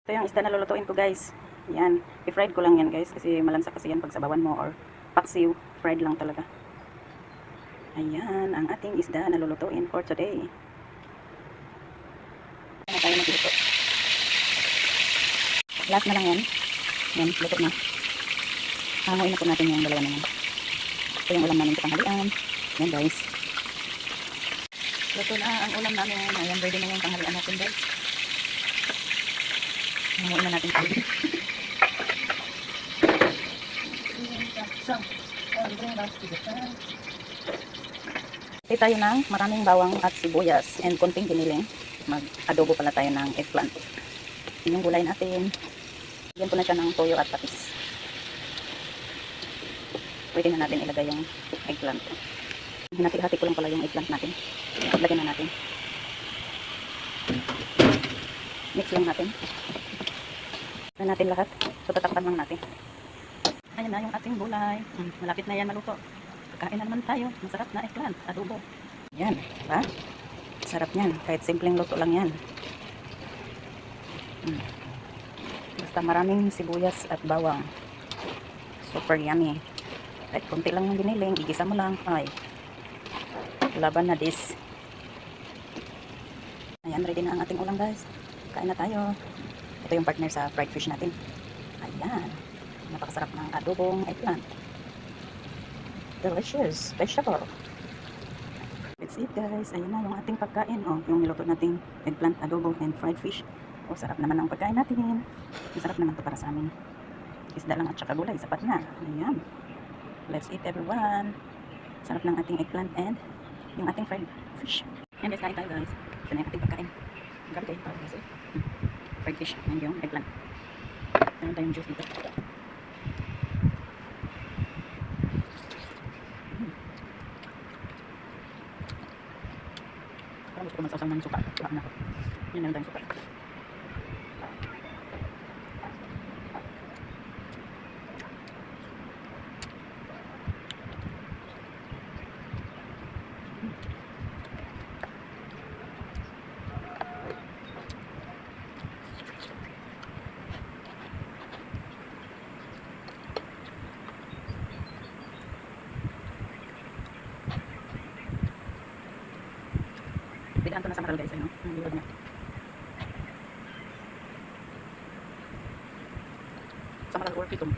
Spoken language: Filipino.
Ito yung isda na lulutuin ko, guys. Yan. I-fried ko lang yan, guys. Kasi malansa kasi yan pag sabawan mo or paksiw. Fried lang talaga. Ayan. Ang ating isda na lulutuin for today. Na tayo magluto. Last na lang yan. Yan. Luto na. Hanguin na po natin yung dalawa na yan. Ito yung ulam namin sa tanghalian. Yan, guys. Luto na ang ulam namin. Ayan. Ready na yung tanghalian natin, guys. Hanguin na natin tayo. Pili tayo ng maraming bawang at sibuyas and konting giniling. Mag-adobo pala tayo ng eggplant. Yun yung gulay natin. Bigyan ko na siya ng toyo at patis. Pwede na natin ilagay yung eggplant. Hinati-hati ko lang pala yung eggplant natin. Lagyan na natin. Mix lang natin. Na natin lahat. So tatakpan lang natin. Ayan na yung ating gulay. Malapit na yan maluto. Kakain na naman tayo. Masarap na eggplant. Adobo. Yan. Diba? Sarap yan. Kahit simpleng luto lang yan. Basta maraming sibuyas at bawang. Super yummy. Kahit konti lang yung giniling. Igisa mo lang. Ay. Laban na this. Ayan. Ready na ang ating ulam, guys. Kain na tayo. Ito yung partner sa fried fish natin. Ayan. Napakasarap ng adobong eggplant. Delicious vegetable. Let's eat, guys. Ayan na yung ating pagkain. Oh, yung niluto nating eggplant adobo and fried fish. Oh, sarap naman ang pagkain natin. Masarap naman to para sa amin. Isda lang at saka gulay. Sapat na. Ayan. Let's eat, everyone. Sarap ng ating eggplant and yung ating fried fish. Ayan, guys. Kain tayo, guys. Ito na yung ating pagkain. Grabe kayo. Guys, fried fish and yung eggplant. Meron tayong juice dito. Parang gusto ko magsasang ng suka. Baka na ako. Yan lang tayong suka. Bidaan to na sa maral, guys. Ano? Ang liwag niya. Sa maral or pitong.